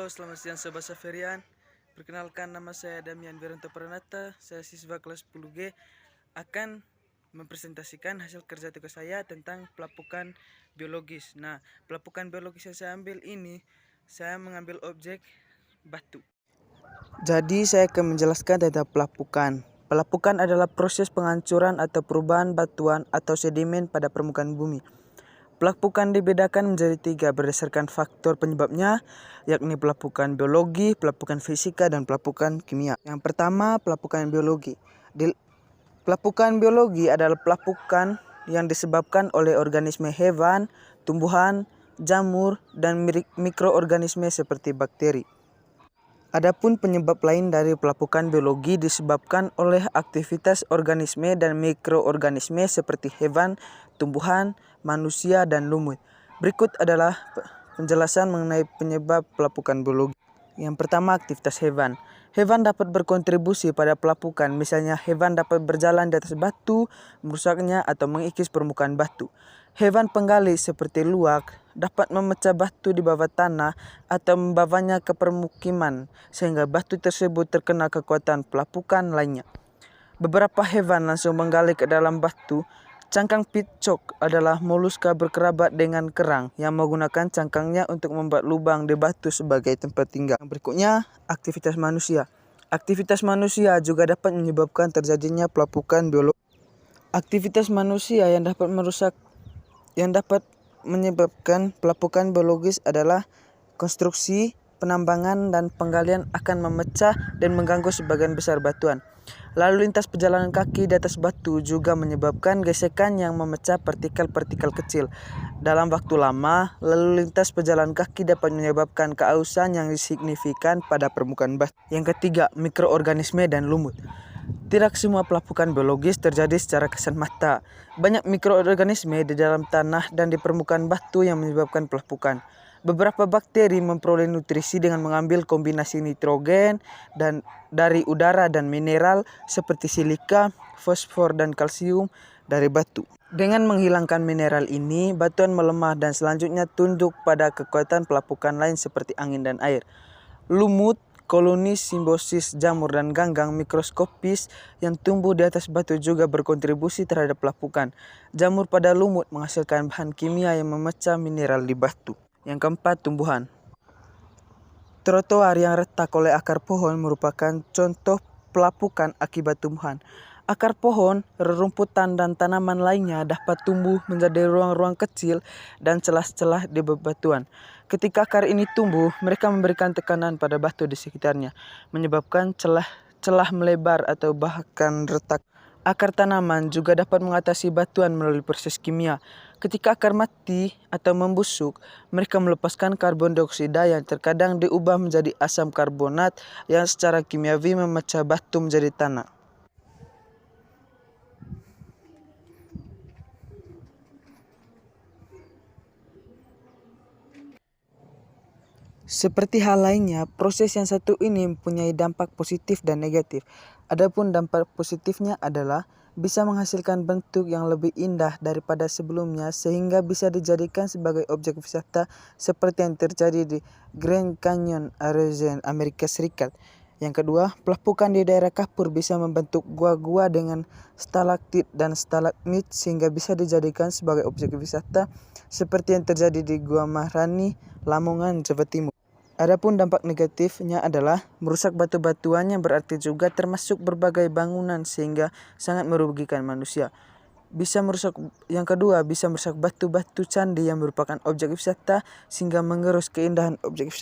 Halo, selamat siang Sobat Saferian. Perkenalkan, nama saya Damian Wiranto Pranata. Saya siswa kelas 10G akan mempresentasikan hasil kerja tugas saya tentang pelapukan biologis. Nah, pelapukan biologis yang saya ambil ini, saya mengambil objek batu. Jadi saya akan menjelaskan tentang pelapukan. Pelapukan adalah proses penghancuran atau perubahan batuan atau sedimen pada permukaan bumi. Pelapukan dibedakan menjadi 3 berdasarkan faktor penyebabnya, yakni pelapukan biologi, pelapukan fisika, dan pelapukan kimia. Yang pertama, pelapukan biologi. Pelapukan biologi adalah pelapukan yang disebabkan oleh organisme hewan, tumbuhan, jamur, dan mikroorganisme seperti bakteri. Adapun penyebab lain dari pelapukan biologi disebabkan oleh aktivitas organisme dan mikroorganisme seperti hewan, tumbuhan, manusia, dan lumut. Berikut adalah penjelasan mengenai penyebab pelapukan biologi. Yang pertama, aktivitas hewan. Hewan dapat berkontribusi pada pelapukan, misalnya hewan dapat berjalan di atas batu, merusaknya, atau mengikis permukaan batu. Hewan penggali seperti luwak dapat memecah batu di bawah tanah atau membawanya ke permukiman, sehingga batu tersebut terkena kekuatan pelapukan lainnya. Beberapa hewan langsung menggali ke dalam batu. Cangkang picok adalah moluska berkerabat dengan kerang yang menggunakan cangkangnya untuk membuat lubang di batu sebagai tempat tinggal. Yang berikutnya, aktivitas manusia. Aktivitas manusia juga dapat menyebabkan terjadinya pelapukan biologi. Aktivitas manusia yang dapat menyebabkan pelapukan biologis adalah konstruksi, penambangan, dan penggalian akan memecah dan mengganggu sebagian besar batuan. Lalu lintas pejalan kaki di atas batu juga menyebabkan gesekan yang memecah partikel-partikel kecil. Dalam waktu lama, lalu lintas pejalan kaki dapat menyebabkan keausan yang signifikan pada permukaan batu. Yang ketiga, mikroorganisme dan lumut. Tidak semua pelapukan biologis terjadi secara kasat mata. Banyak mikroorganisme di dalam tanah dan di permukaan batu yang menyebabkan pelapukan. Beberapa bakteri memperoleh nutrisi dengan mengambil kombinasi nitrogen dan dari udara dan mineral seperti silika, fosfor, dan kalsium dari batu. Dengan menghilangkan mineral ini, batuan melemah dan selanjutnya tunduk pada kekuatan pelapukan lain seperti angin dan air. Lumut, koloni simbiosis jamur, dan ganggang mikroskopis yang tumbuh di atas batu juga berkontribusi terhadap pelapukan. Jamur pada lumut menghasilkan bahan kimia yang memecah mineral di batu. Yang keempat, tumbuhan. Trotoar yang retak oleh akar pohon merupakan contoh pelapukan akibat tumbuhan. Akar pohon, rerumputan, dan tanaman lainnya dapat tumbuh menjadi ruang-ruang kecil dan celah-celah di bebatuan. Ketika akar ini tumbuh, mereka memberikan tekanan pada batu di sekitarnya, menyebabkan celah melebar atau bahkan retak. Akar tanaman juga dapat mengatasi batuan melalui proses kimia. Ketika akar mati atau membusuk, mereka melepaskan karbon dioksida yang terkadang diubah menjadi asam karbonat yang secara kimiawi memecah batu menjadi tanah. Seperti hal lainnya, proses yang satu ini mempunyai dampak positif dan negatif. Adapun dampak positifnya adalah bisa menghasilkan bentuk yang lebih indah daripada sebelumnya sehingga bisa dijadikan sebagai objek wisata seperti yang terjadi di Grand Canyon, Arizona, Amerika Serikat. Yang kedua, pelapukan di daerah kapur bisa membentuk gua-gua dengan stalaktit dan stalagmit sehingga bisa dijadikan sebagai objek wisata seperti yang terjadi di Gua Mahrani, Lamongan, Jawa Timur. Adapun dampak negatifnya adalah merusak batu-batuan yang berarti juga termasuk berbagai bangunan sehingga sangat merugikan manusia. Yang kedua, bisa merusak batu-batu candi yang merupakan objek wisata sehingga mengerus keindahan objek wisata.